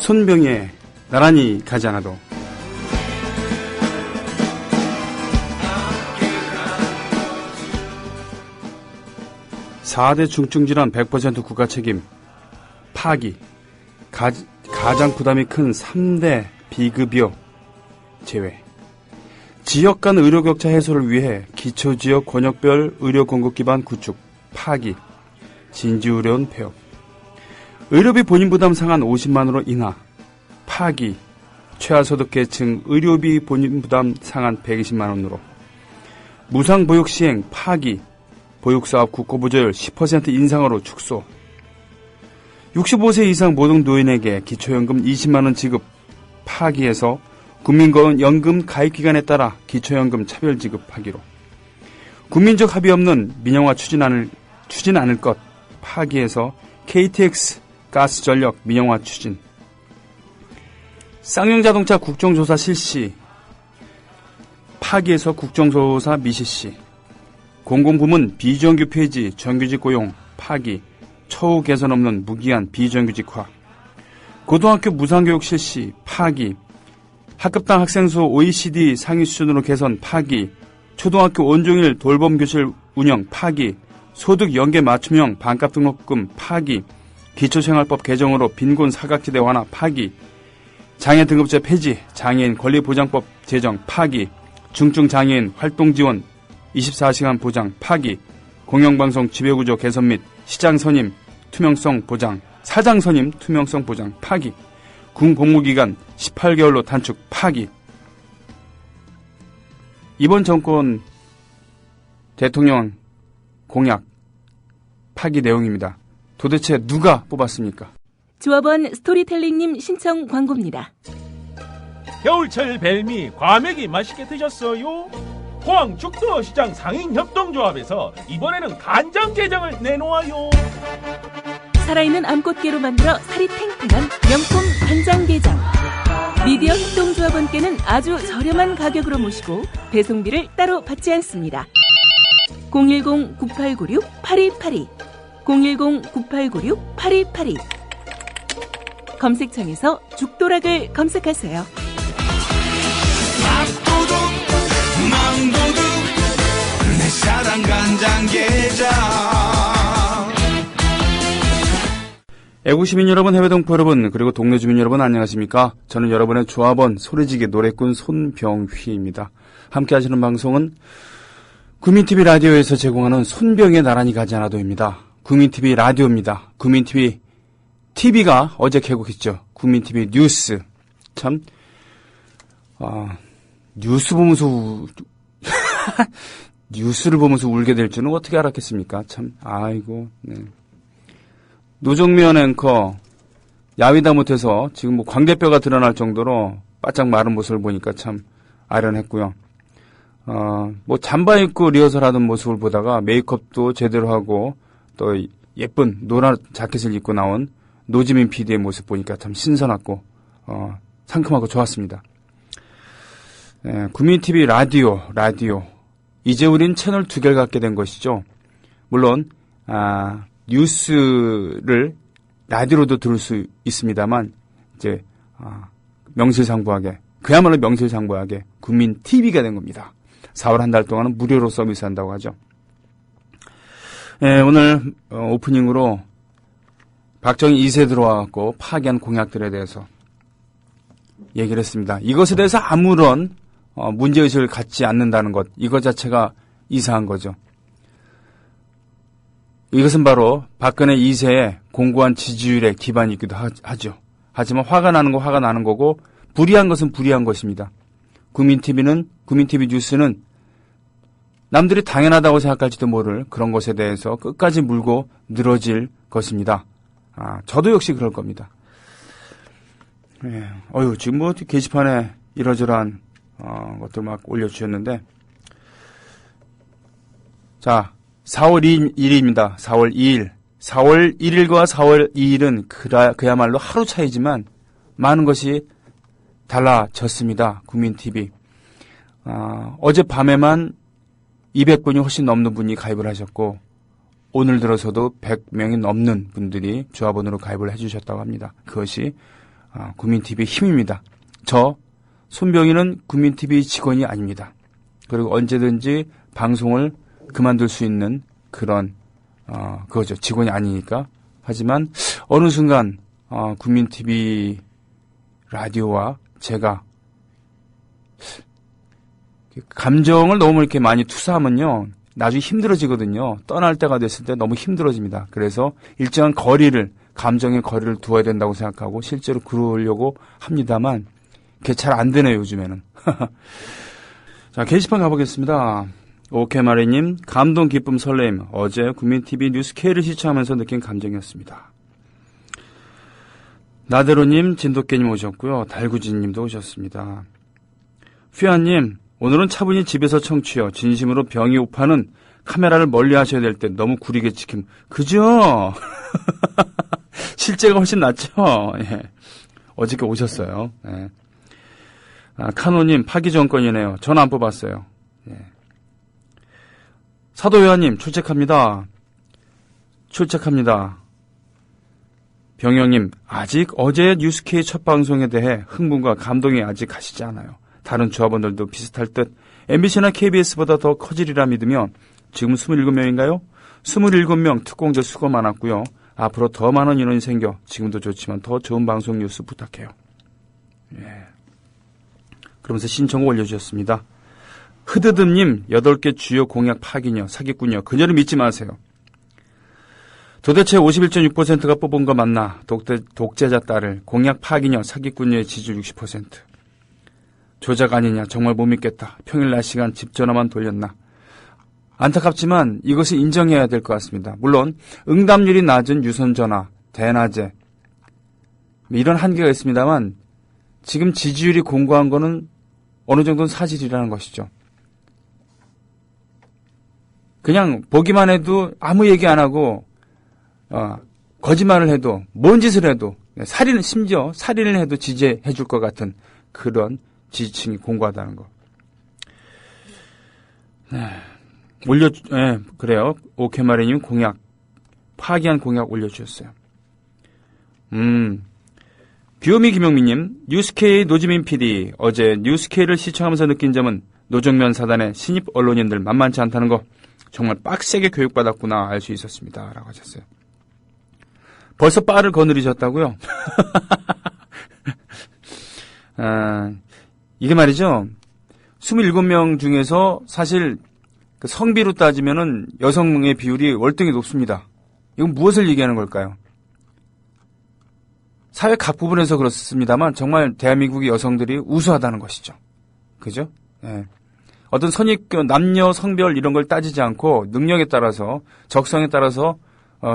손병의 나란히 가지 않아도. (4대) 중증질환 100% 국가 책임 파기. 가장 부담이 큰 3대 비급여 제외. 지역 간 의료 격차 해소를 위해 기초지역 권역별 의료 공급 기반 구축 파기. 진지의료원 폐업. 의료비 본인 부담 상한 50만으로 인하 파기. 최하소득 계층 의료비 본인 부담 상한 120만원으로. 무상보육 시행 파기. 보육사업 국고부조율 10% 인상으로 축소. 65세 이상 모든 노인에게 기초연금 20만원 지급 파기해서 국민연금 가입기간에 따라 기초연금 차별 지급하기로. 국민적 합의 없는 민영화 추진 않을 것 파기해서 KTX 가스전력 민영화 추진. 쌍용자동차 국정조사 실시 파기해서 국정조사 미실시. 공공부문 비정규 폐지 정규직 고용 파기. 처우 개선 없는 무기한 비정규직화. 고등학교 무상교육 실시 파기. 학급당 학생 수 OECD 상위 수준으로 개선 파기. 초등학교 온종일 돌봄교실 운영 파기. 소득 연계 맞춤형 반값 등록금 파기. 기초생활법 개정으로 빈곤 사각지대 완화 파기. 장애 등급제 폐지. 장애인 권리보장법 제정 파기. 중증 장애인 활동 지원 24시간 보장 파기. 공영방송 지배구조 개선 및 시장 선임 투명성 보장. 사장 선임 투명성 보장 파기. 군 복무기간 18개월로 단축 파기. 이번 정권 대통령 공약 파기 내용입니다. 도대체 누가 뽑았습니까? 조합원 스토리텔링님 신청 광고입니다. 겨울철 벨미 과메기 맛있게 드셨어요? 포항 죽도시장 상인협동조합에서 이번에는 간장게장을 내놓아요. 살아있는 암꽃게로 만들어 살이 탱탱한 명품 간장게장. 미디어 협동조합원께는 아주 저렴한 가격으로 모시고 배송비를 따로 받지 않습니다. 010-9896-8282 010-9896-8282 검색창에서 죽도락을 검색하세요. 밥도둑 망도둑 내 사랑 간장게장. 애국시민 여러분, 해외동포 여러분, 그리고 동네 주민 여러분 안녕하십니까? 저는 여러분의 조합원 소리지기 노래꾼 손병휘입니다. 함께 하시는 방송은 구민TV 라디오에서 제공하는 손병의 나란히 가지 않아도입니다. 구민TV 라디오입니다. 구민TV TV가 어제 개국했죠. 구민TV 뉴스. 참, 뉴스 보면서 뉴스를 보면서 울게 될 줄은 어떻게 알았겠습니까? 참, 아이고, 네. 노정면 앵커, 야위다 못해서 지금 뭐 광대뼈가 드러날 정도로 바짝 마른 모습을 보니까 참 아련했고요. 뭐 잠바 입고 리허설하던 모습을 보다가 메이크업도 제대로 하고 또 예쁜 노란 자켓을 입고 나온 노지민 PD의 모습 보니까 참 신선하고, 상큼하고 좋았습니다. 구민TV 라디오. 이제 우린 채널 2개를 갖게 된 것이죠. 물론, 뉴스를 라디오로도 들을 수 있습니다만, 이제, 명실상부하게, 그야말로 명실상부하게 구민TV가 된 겁니다. 4월 한 달 동안은 무료로 서비스한다고 하죠. 오늘 오프닝으로 박정희 2세 들어와갖고 파기한 공약들에 대해서 얘기를 했습니다. 이것에 대해서 아무런 문제의식을 갖지 않는다는 것, 이것 자체가 이상한 거죠. 이것은 바로 박근혜 2세의 공고한 지지율의 기반이기도 하죠. 하지만 화가 나는 거 화가 나는 거고 불의한 것은 불의한 것입니다. 구민TV 뉴스는 남들이 당연하다고 생각할지도 모를 그런 것에 대해서 끝까지 물고 늘어질 것입니다. 저도 역시 그럴 겁니다. 지금 뭐 게시판에 이러저러한 것들 막 올려주셨는데, 자, 4월 2일입니다. 4월 2일. 4월 1일과 4월 2일은 그야말로 하루 차이지만 많은 것이 달라졌습니다. 구민TV. 어젯밤에만 200분이 훨씬 넘는 분이 가입을 하셨고, 오늘 들어서도 100명이 넘는 분들이 조합원으로 가입을 해주셨다고 합니다. 그것이 국민TV의 힘입니다. 저 손병희는 국민TV 직원이 아닙니다. 그리고 언제든지 방송을 그만둘 수 있는 그런 그거죠. 직원이 아니니까. 하지만 어느 순간 국민TV 라디오와 제가 감정을 너무 이렇게 많이 투사하면요, 나중에 힘들어지거든요. 떠날 때가 됐을 때 너무 힘들어집니다. 그래서 일정한 거리를, 감정의 거리를 두어야 된다고 생각하고 실제로 그러려고 합니다만 그게 잘 안 되네요, 요즘에는. 자, 게시판 가보겠습니다. 오케마리님, 감동, 기쁨, 설레임. 어제 국민TV 뉴스 K를 시청하면서 느낀 감정이었습니다. 나대로님, 진돗개님 오셨고요. 달구지님도 오셨습니다. 휘아님, 오늘은 차분히 집에서 청취요. 진심으로 병이 오파는 카메라를 멀리 하셔야 될 때 너무 구리게 지킴. 그죠? 실제가 훨씬 낫죠? 예. 어저께 오셨어요. 예. 카노님, 파기 정권이네요. 전 안 뽑았어요. 예. 사도요한님, 출첵합니다. 출첵합니다. 병영님, 아직 어제 뉴스K 첫 방송에 대해 흥분과 감동이 아직 가시지 않아요. 다른 조합원들도 비슷할 듯 MBC나 KBS보다 더 커지리라 믿으며 지금 27명인가요? 27명 특공대 수고 많았고요. 앞으로 더 많은 인원이 생겨 지금도 좋지만 더 좋은 방송 뉴스 부탁해요. 예. 그러면서 신청곡 올려주셨습니다. 흐드듬님, 8개 주요 공약 파기녀, 사기꾼이요. 그녀를 믿지 마세요. 도대체 51.6%가 뽑은 거 맞나? 독재자 딸을 공약 파기녀, 사기꾼녀의 지지율 60%. 조작 아니냐? 정말 못 믿겠다. 평일 낮 시간 집 전화만 돌렸나? 안타깝지만 이것을 인정해야 될 것 같습니다. 물론 응답률이 낮은 유선전화, 대낮에 이런 한계가 있습니다만 지금 지지율이 공고한 거는 어느 정도는 사실이라는 것이죠. 그냥 보기만 해도 아무 얘기 안 하고 거짓말을 해도 뭔 짓을 해도 심지어 살인을 해도 지지해 줄 것 같은 그런 지지층이 공고하다는 거. 네. 그래요. 오케마리님 공약, 파기한 공약 올려주셨어요. 귀요미 김용민님, 뉴스K 노지민 PD, 어제 뉴스K를 시청하면서 느낀 점은 노정면 사단의 신입 언론인들 만만치 않다는 거, 정말 빡세게 교육받았구나 알 수 있었습니다. 라고 하셨어요. 벌써 빠를 거느리셨다고요? 이게 말이죠. 27명 중에서 사실 그 성비로 따지면은 여성의 비율이 월등히 높습니다. 이건 무엇을 얘기하는 걸까요? 사회 각 부분에서 그렇습니다만 정말 대한민국의 여성들이 우수하다는 것이죠. 그죠? 예. 어떤 선입견, 남녀, 성별 이런 걸 따지지 않고 능력에 따라서, 적성에 따라서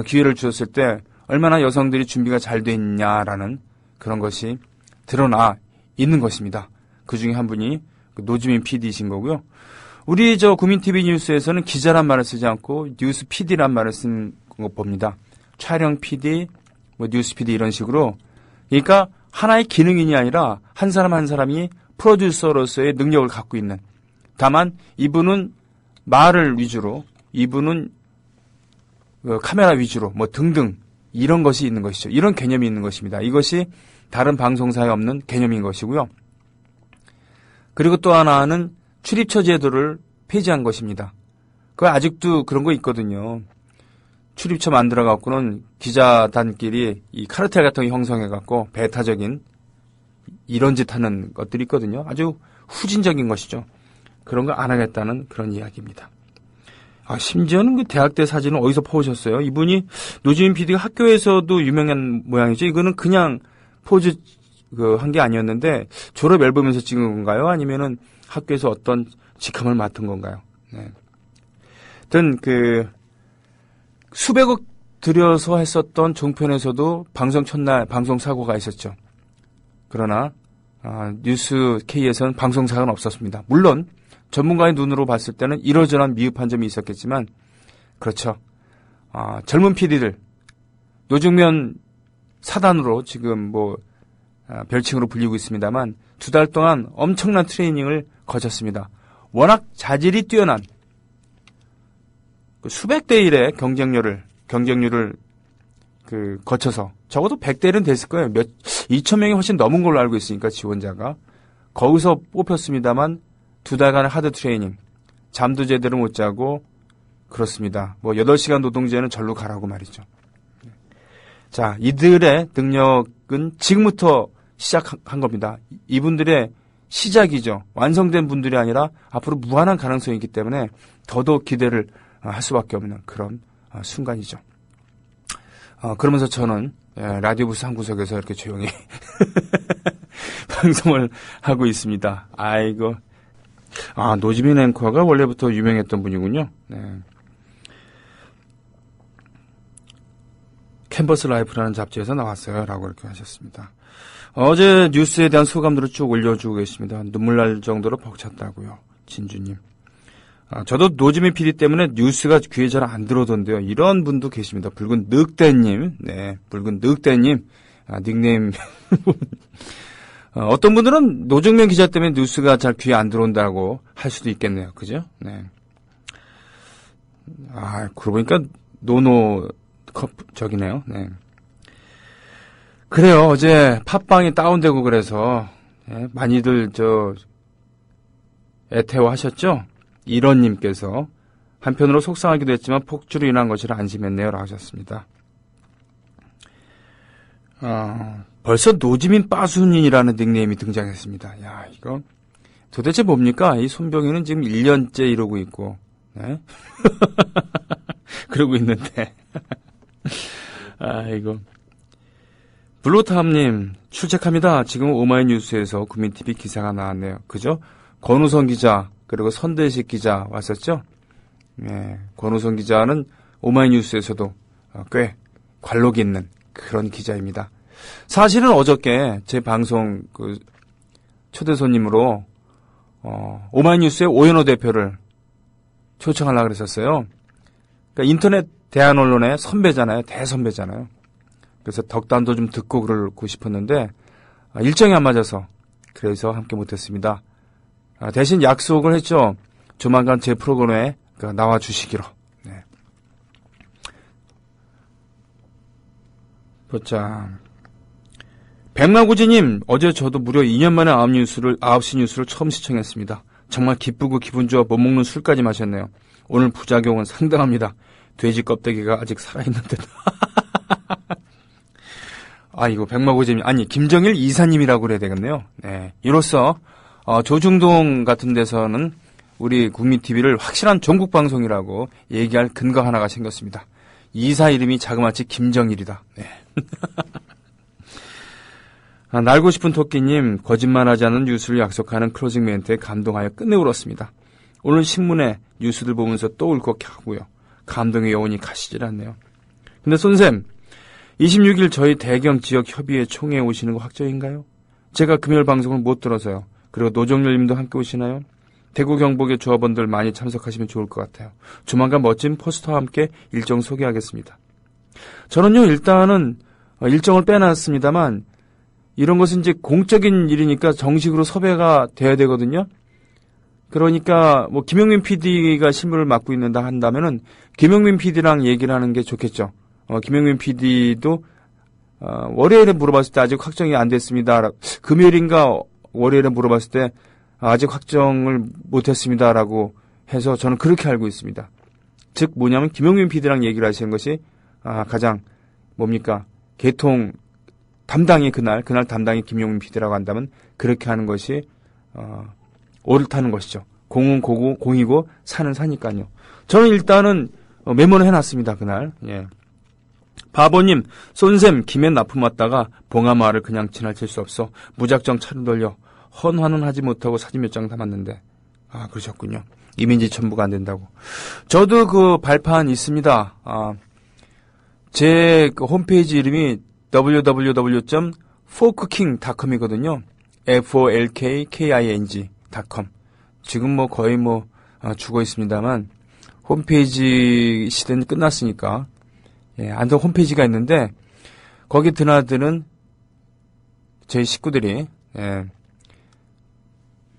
기회를 주었을 때 얼마나 여성들이 준비가 잘 돼 있냐라는 그런 것이 드러나 있는 것입니다. 그 중에 한 분이 노지민 PD이신 거고요. 우리 국민TV 뉴스에서는 기자란 말을 쓰지 않고 뉴스 PD란 말을 쓴 거 봅니다. 촬영 PD, 뉴스 PD 이런 식으로. 그러니까 하나의 기능인이 아니라 한 사람 한 사람이 프로듀서로서의 능력을 갖고 있는. 다만 이분은 말을 위주로, 이분은 카메라 위주로 등등 이런 것이 있는 것이죠. 이런 개념이 있는 것입니다. 이것이 다른 방송사에 없는 개념인 것이고요. 그리고 또 하나는 출입처 제도를 폐지한 것입니다. 아직도 그런 거 있거든요. 출입처 만들어갖고는 기자단끼리 이 카르텔 같은 거 형성해갖고 배타적인 이런 짓 하는 것들이 있거든요. 아주 후진적인 것이죠. 그런 거 안 하겠다는 그런 이야기입니다. 심지어는 그 대학때 사진을 어디서 퍼오셨어요? 이분이 노지민 PD가 학교에서도 유명한 모양이죠. 이거는 그냥 포즈 한 게 아니었는데 졸업 앨범에서 찍은 건가요? 아니면은 학교에서 어떤 직함을 맡은 건가요? 네. 하여튼 수백억 들여서 했었던 종편에서도 방송 첫날 방송 사고가 있었죠. 그러나 뉴스 K에서는 방송 사고는 없었습니다. 물론 전문가의 눈으로 봤을 때는 이러저러한 미흡한 점이 있었겠지만 그렇죠. 젊은 PD들 노정면 사단으로 지금 별칭으로 불리고 있습니다만 2달 동안 엄청난 트레이닝을 거쳤습니다. 워낙 자질이 뛰어난 수백 대 1의 경쟁률을 거쳐서 적어도 100대는 됐을 거예요. 2,000명이 훨씬 넘은 걸로 알고 있으니까 지원자가. 거기서 뽑혔습니다만 2달간의 하드 트레이닝, 잠도 제대로 못 자고 그렇습니다. 뭐 8시간 노동제는 절로 가라고 말이죠. 자, 이들의 능력은 지금부터 시작한 겁니다. 이분들의 시작이죠. 완성된 분들이 아니라 앞으로 무한한 가능성이 있기 때문에 더더욱 기대를 할 수밖에 없는 그런 순간이죠. 그러면서 저는 라디오 부스 한 구석에서 이렇게 조용히 방송을 하고 있습니다. 아이고. 노지민 앵커가 원래부터 유명했던 분이군요. 네. 캔버스 라이프라는 잡지에서 나왔어요. 라고 이렇게 하셨습니다. 어제 뉴스에 대한 소감들을 쭉 올려주고 계십니다. 눈물 날 정도로 벅찼다고요. 진주님. 저도 노지민 PD 때문에 뉴스가 귀에 잘 안 들어오던데요. 이런 분도 계십니다. 붉은 늑대님. 네, 붉은 늑대님. 닉네임. 어떤 분들은 노정면 기자 때문에 뉴스가 잘 귀에 안 들어온다고 할 수도 있겠네요. 그죠? 네. 그러고 보니까 저기네요. 네. 그래요. 어제 팟빵이 다운되고 그래서 많이들 애태워하셨죠? 이런님께서 한편으로 속상하기도 했지만 폭주로 인한 것이라 안심했네요. 라고 하셨습니다. 벌써 노지민 빠순이라는 닉네임이 등장했습니다. 야, 이거 도대체 뭡니까? 이 손병희는 지금 1년째 이러고 있고, 네? 그러고 있는데. 이거. 블루탑님, 출첵합니다. 지금 오마이뉴스에서 국민TV 기사가 나왔네요. 그죠? 권우성 기자, 그리고 선대식 기자 왔었죠? 네, 권우성 기자는 오마이뉴스에서도 꽤 관록이 있는 그런 기자입니다. 사실은 어저께 제 방송 초대 손님으로 오마이뉴스의 오연호 대표를 초청하려고 그랬었어요. 그러니까 인터넷 대한 언론의 선배잖아요. 대선배잖아요. 그래서 덕담도 좀 듣고 그러고 싶었는데 일정이 안 맞아서 그래서 함께 못했습니다. 대신 약속을 했죠. 조만간 제 프로그램에 나와 주시기로. 네. 보자. 백마구지님, 어제 저도 무려 2년 만에 9시 뉴스를 처음 시청했습니다. 정말 기쁘고 기분 좋아 못 먹는 술까지 마셨네요. 오늘 부작용은 상당합니다. 돼지 껍데기가 아직 살아있는데도. 이거 백마고재미 김정일 이사님이라고 그래야 되겠네요. 네. 이로써 조중동 같은 데서는 우리 국민TV를 확실한 전국방송이라고 얘기할 근거 하나가 생겼습니다. 이사 이름이 자그마치 김정일이다. 네. 날고 싶은 토끼님, 거짓말하지 않은 뉴스를 약속하는 클로징 멘트에 감동하여 끝내 울었습니다. 오늘 신문에 뉴스들 보면서 또 울컥하고요. 감동의 여운이 가시질 않네요. 근데 손쌤, 26일 저희 대경 지역 협의회 총회에 오시는 거 확정인가요? 제가 금요일 방송을 못 들어서요. 그리고 노정열님도 함께 오시나요? 대구 경북의 조합원들 많이 참석하시면 좋을 것 같아요. 조만간 멋진 포스터와 함께 일정 소개하겠습니다. 저는요, 일단은 일정을 빼놨습니다만 이런 것은 이제 공적인 일이니까 정식으로 섭외가 돼야 되거든요. 그러니까 뭐 김용민 PD가 신문을 맡고 있는다 한다면은 김용민 PD랑 얘기를 하는 게 좋겠죠. 김용민 PD도 월요일에 물어봤을 때 아직 확정이 안 됐습니다. 금요일인가 월요일에 물어봤을 때 아직 확정을 못했습니다라고 해서 저는 그렇게 알고 있습니다. 즉 뭐냐면 김용민 PD랑 얘기를 하시는 것이 가장 뭡니까? 개통 담당이 그날 담당이 김용민 PD라고 한다면 그렇게 하는 것이 옳다는 것이죠. 공은 고고 공이고 산은 사니까요. 저는 일단은 메모를 해놨습니다. 그날. 예. 바보님, 손샘 김에 납품 왔다가 봉하마를 그냥 지나칠 수 없어 무작정 차를 돌려 헌화는 하지 못하고 사진 몇 장 담았는데 그러셨군요. 이민지 첨부가 안 된다고. 저도 그 발판 있습니다. 제 그 홈페이지 이름이 www.folkking.com이거든요. folkking.com. 지금 뭐 거의 죽어 있습니다만 홈페이지 시대는 끝났으니까 안전 홈페이지가 있는데 거기 드나드는 저희 식구들이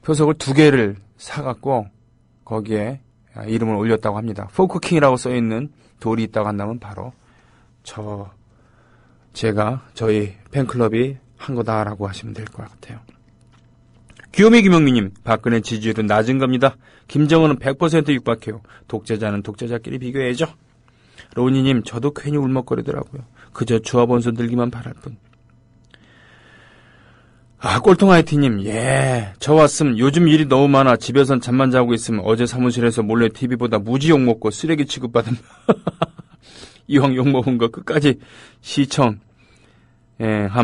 표석을 2개를 사갖고 거기에 이름을 올렸다고 합니다. 포크킹이라고 써있는 돌이 있다고 한다면 바로 저 제가 저희 팬클럽이 한 거다라고 하시면 될 것 같아요. 귀요미 김영미님, 박근혜 지지율은 낮은 겁니다. 김정은은 100% 육박해요. 독재자는 독재자끼리 비교해야죠. 로니님, 저도 괜히 울먹거리더라고요. 그저 주화번수 늘기만 바랄 뿐. 꼴통 IT님, 저 왔음. 요즘 일이 너무 많아. 집에선 잠만 자고 있으면 어제 사무실에서 몰래 TV보다 무지 욕먹고 쓰레기 취급받은. 이왕 욕먹은 거 끝까지 시청,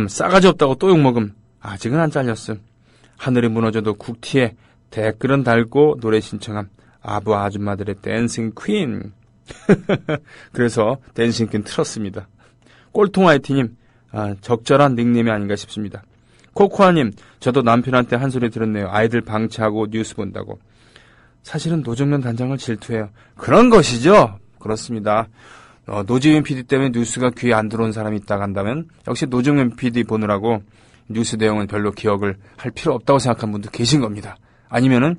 싸가지 없다고 또 욕먹음. 아직은 안 잘렸음. 하늘이 무너져도 국티에 댓글은 달고 노래 신청함. 아부 아줌마들의 댄싱 퀸. 그래서 댄싱 퀸 틀었습니다. 꼴통 IT님, 적절한 닉네임이 아닌가 싶습니다. 코코아님, 저도 남편한테 한 소리 들었네요. 아이들 방치하고 뉴스 본다고. 사실은 노정면 단장을 질투해요. 그런 것이죠. 그렇습니다. 노지민 PD 때문에 뉴스가 귀에 안 들어온 사람이 있다고 한다면 역시 노정면 PD 보느라고 뉴스 내용은 별로 기억을 할 필요 없다고 생각한 분도 계신 겁니다. 아니면은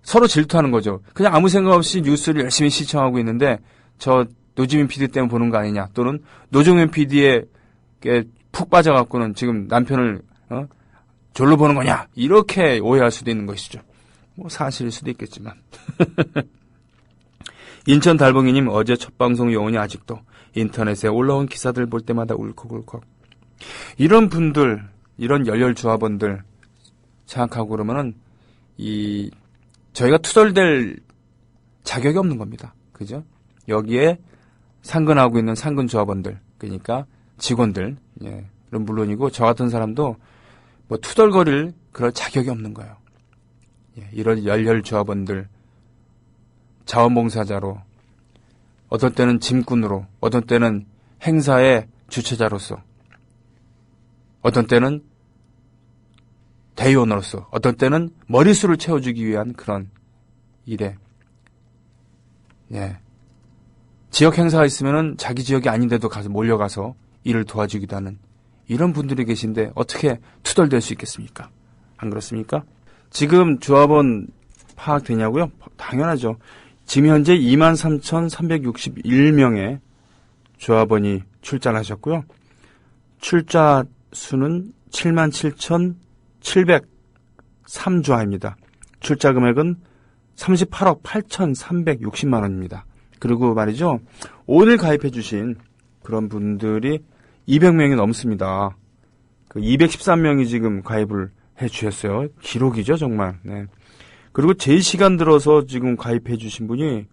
서로 질투하는 거죠. 그냥 아무 생각 없이 뉴스를 열심히 시청하고 있는데 저 노지민 PD 때문에 보는 거 아니냐, 또는 노정면 PD에 푹 빠져갖고는 지금 남편을 졸로 보는 거냐, 이렇게 오해할 수도 있는 것이죠. 뭐 사실일 수도 있겠지만. 인천 달봉이님, 어제 첫 방송 요원이 아직도 인터넷에 올라온 기사들 볼 때마다 울컥울컥. 이런 분들, 이런 열혈 조합원들 생각하고 그러면은 저희가 투덜댈 자격이 없는 겁니다. 그죠? 여기에 상근하고 있는 상근 조합원들, 그러니까 직원들, 그럼 물론이고 저 같은 사람도 뭐 투덜거릴 그럴 자격이 없는 거예요. 이런 열혈 조합원들, 자원봉사자로, 어떤 때는 짐꾼으로, 어떤 때는 행사의 주최자로서, 어떤 때는 대의원으로서, 어떤 때는 머릿수를 채워주기 위한 그런 일에, 지역 행사가 있으면은 자기 지역이 아닌데도 가서 몰려가서 일을 도와주기도 하는 이런 분들이 계신데 어떻게 투덜댈 수 있겠습니까? 안 그렇습니까? 지금 조합원 파악되냐고요? 당연하죠. 지금 현재 23,361명의 조합원이 출자하셨고요. 출자 수는 77,703조합입니다. 출자 금액은 38억 8,360만 원입니다. 그리고 말이죠, 오늘 가입해 주신 그런 분들이 200명이 넘습니다. 213명이 지금 가입을 해 주셨어요. 기록이죠, 정말. 네. 그리고 제 시간 들어서 지금 가입해 주신 분이,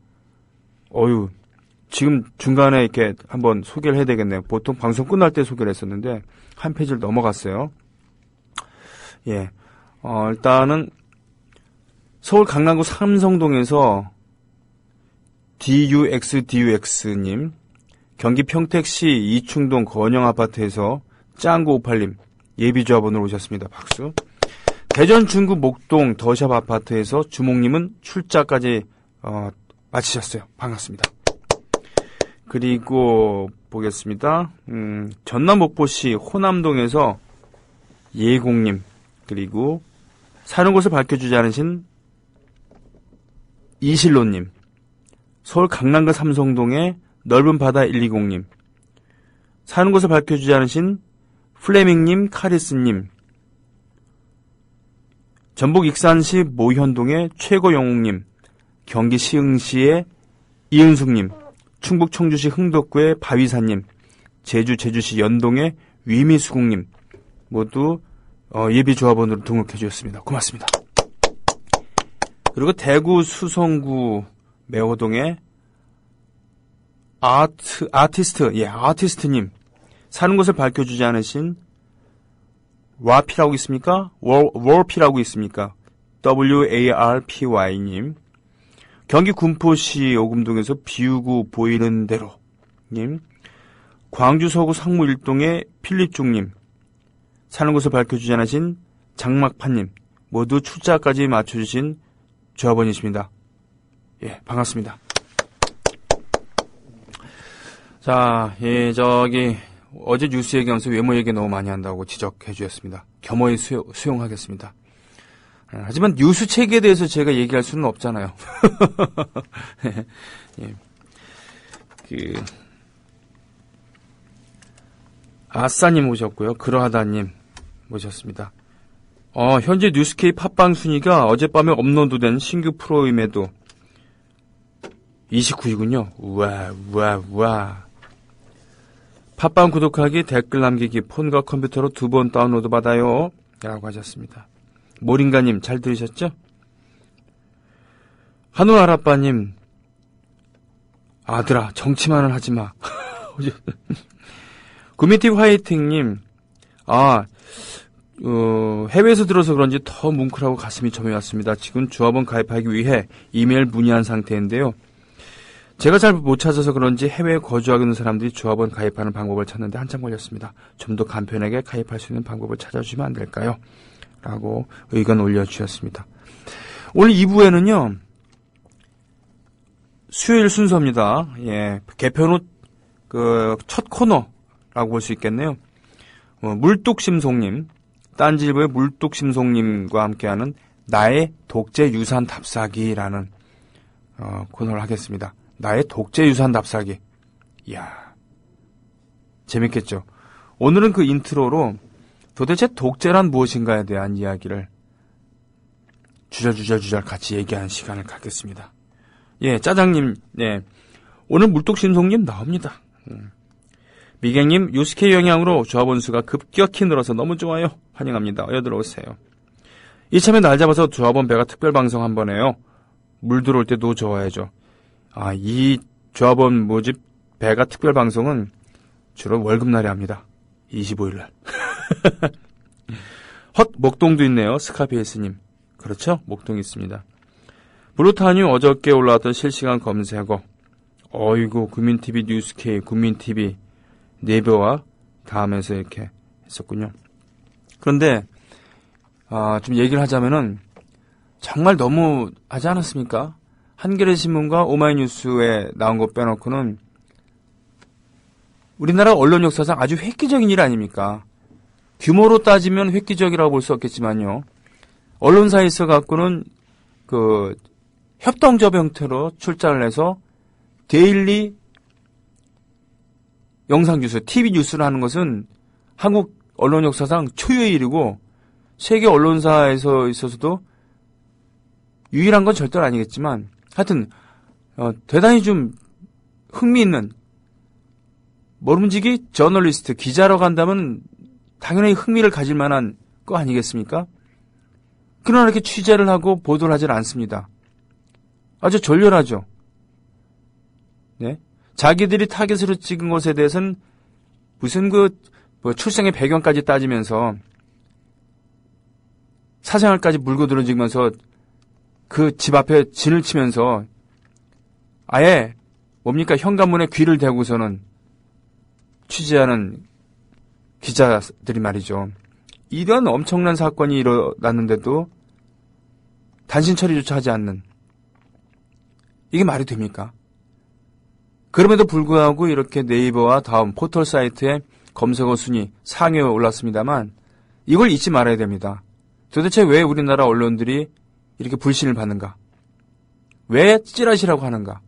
지금 중간에 이렇게 한번 소개를 해야 되겠네요. 보통 방송 끝날 때 소개를 했었는데, 한 페이지를 넘어갔어요. 일단은, 서울 강남구 삼성동에서 DUX님, 경기 평택시 이충동 건영아파트에서 짱구58님, 예비조합원으로 오셨습니다. 박수. 대전 중구 목동 더샵 아파트에서 주목님은 출자까지 마치셨어요. 반갑습니다. 그리고 보겠습니다. 전남 목포시 호남동에서 예공님, 그리고 사는 곳을 밝혀주지 않으신 이실로님, 서울 강남구 삼성동의 넓은 바다 120님, 사는 곳을 밝혀주지 않으신 플레밍님, 카리스님, 전북 익산시 모현동의 최고영웅님, 경기 시흥시의 이은숙님, 충북 청주시 흥덕구의 바위사님, 제주시 연동의 위미수국님, 모두 예비조합원으로 등록해 주셨습니다. 고맙습니다. 그리고 대구 수성구 매호동의 아티스트님, 사는 곳을 밝혀주지 않으신 와피라고 있습니까? 월피라고 있습니까? WARPY님, 경기 군포시 오금동에서 비우고 보이는 대로님, 광주 서구 상무 1동의 필립중님, 사는 곳을 밝혀주지 않으신 장막판님, 모두 출자까지 맞춰주신 조합원이십니다. 반갑습니다. 자, 어제 뉴스 얘기하면서 외모 얘기 너무 많이 한다고 지적해 주셨습니다. 겸허히 수용하겠습니다. 하지만 뉴스 체계에 대해서 제가 얘기할 수는 없잖아요. 아싸님 오셨고요. 그러하다님 모셨습니다. 현재 뉴스케이 팟빵 순위가 어젯밤에 업로드된 신규 프로임에도 29위군요. 우와. 팟빵 구독하기, 댓글 남기기, 폰과 컴퓨터로 2번 다운로드 받아요. 라고 하셨습니다. 모링가님 잘 들으셨죠? 한우아라빠님, 아들아 정치만은 하지마. 구미팁 화이팅님, 해외에서 들어서 그런지 더 뭉클하고 가슴이 저며왔습니다. 지금 조합원 가입하기 위해 이메일 문의한 상태인데요. 제가 잘 못 찾아서 그런지 해외에 거주하고 있는 사람들이 조합원 가입하는 방법을 찾는데 한참 걸렸습니다. 좀 더 간편하게 가입할 수 있는 방법을 찾아주시면 안 될까요? 라고 의견 올려주셨습니다. 오늘 2부에는요, 수요일 순서입니다. 예, 개편 후 첫 코너라고 볼 수 있겠네요. 물뚝심송님, 딴지일보의 물뚝심송님과 함께하는 나의 독재 유산 답사기라는 코너를 하겠습니다. 나의 독재 유산 답사기. 이야, 재밌겠죠? 오늘은 그 인트로로 도대체 독재란 무엇인가에 대한 이야기를 주저주저 같이 얘기하는 시간을 갖겠습니다. 예, 짜장님, 네. 오늘 물뚝심송님 나옵니다. 미갱님, 유스케 영향으로 조합원 수가 급격히 늘어서 너무 좋아요. 환영합니다. 어여들어오세요. 이참에 날 잡아서 조합원 배가 특별방송 한번 해요. 물 들어올 때 노 좋아야죠. 이 조합원 모집 배가 특별방송은 주로 월급날에 합니다. 25일날. 헛, 목동도 있네요. 스카피에스님. 그렇죠? 목동이 있습니다. 브루타뉴 어저께 올라왔던 실시간 검색어. 어이구, 국민TV 뉴스K, 국민TV 네이버와 다음에서 이렇게 했었군요. 그런데 좀 얘기를 하자면은 정말 너무 하지 않았습니까? 한겨레 신문과 오마이뉴스에 나온 것 빼놓고는 우리나라 언론 역사상 아주 획기적인 일 아닙니까? 규모로 따지면 획기적이라고 볼 수 없겠지만요. 언론사에 있어 갖고는 협동조합 형태로 출자를 해서 데일리 영상 뉴스, TV 뉴스를 하는 것은 한국 언론 역사상 초유의 일이고 세계 언론사에서 있어서도 유일한 건 절대로 아니겠지만 하여튼 대단히 좀 흥미있는 모름지기 저널리스트, 기자라고 한다면 당연히 흥미를 가질 만한 거 아니겠습니까? 그러나 이렇게 취재를 하고 보도를 하질 않습니다. 아주 졸렬하죠. 네? 자기들이 타겟으로 찍은 것에 대해서는 무슨 출생의 배경까지 따지면서 사생활까지 물고 들어지면서 그 집 앞에 진을 치면서 아예 뭡니까? 현관문에 귀를 대고서는 취재하는 기자들이 말이죠. 이런 엄청난 사건이 일어났는데도 단신 처리조차 하지 않는, 이게 말이 됩니까? 그럼에도 불구하고 이렇게 네이버와 다음 포털 사이트에 검색어 순위 상위에 올랐습니다만 이걸 잊지 말아야 됩니다. 도대체 왜 우리나라 언론들이 이렇게 불신을 받는가? 왜 찌라시라고 하는가?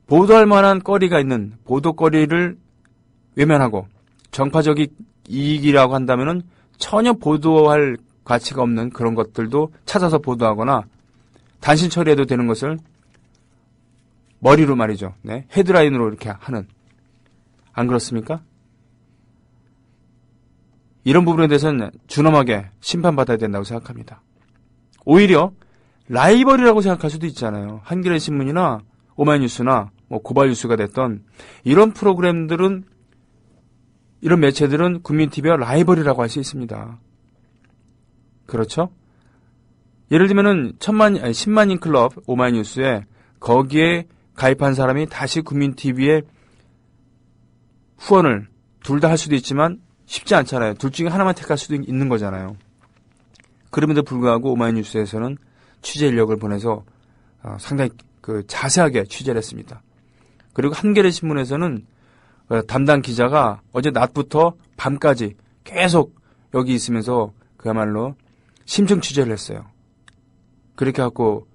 보도할 만한 거리가 있는 보도거리를 외면하고 정파적인 이익이라고 한다면은 전혀 보도할 가치가 없는 그런 것들도 찾아서 보도하거나 단신 처리해도 되는 것을 머리로 말이죠. 네, 헤드라인으로 이렇게 하는. 안 그렇습니까? 이런 부분에 대해서는 준엄하게 심판받아야 된다고 생각합니다. 오히려 라이벌이라고 생각할 수도 있잖아요. 한겨레 신문이나 오마이뉴스나 고발뉴스가 됐던 이런 프로그램들은, 이런 매체들은 국민TV와 라이벌이라고 할 수 있습니다. 그렇죠? 예를 들면은 10만인 클럽 오마이뉴스에 거기에 가입한 사람이 다시 국민TV에 후원을 둘 다 할 수도 있지만 쉽지 않잖아요. 둘 중에 하나만 택할 수도 있는 거잖아요. 그럼에도 불구하고 오마이뉴스에서는 취재 인력을 보내서 상당히 자세하게 취재를 했습니다. 그리고 한겨레 신문에서는 담당 기자가 어제 낮부터 밤까지 계속 여기 있으면서 그야말로 심층 취재를 했어요. 그렇게 갖고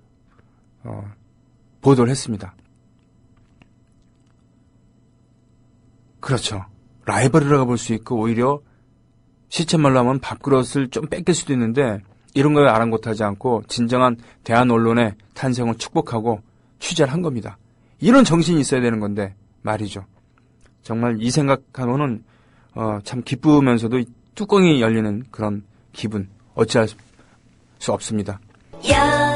보도를 했습니다. 그렇죠. 라이벌이라고 볼 수 있고 오히려 시쳇말로 하면 밥그릇을 좀 뺏길 수도 있는데 이런 거에 아랑곳하지 않고 진정한 대한 언론의 탄생을 축복하고 취재를 한 겁니다. 이런 정신이 있어야 되는 건데 말이죠. 정말 이 생각하고는 참 기쁘면서도 뚜껑이 열리는 그런 기분 어찌할 수 없습니다. 야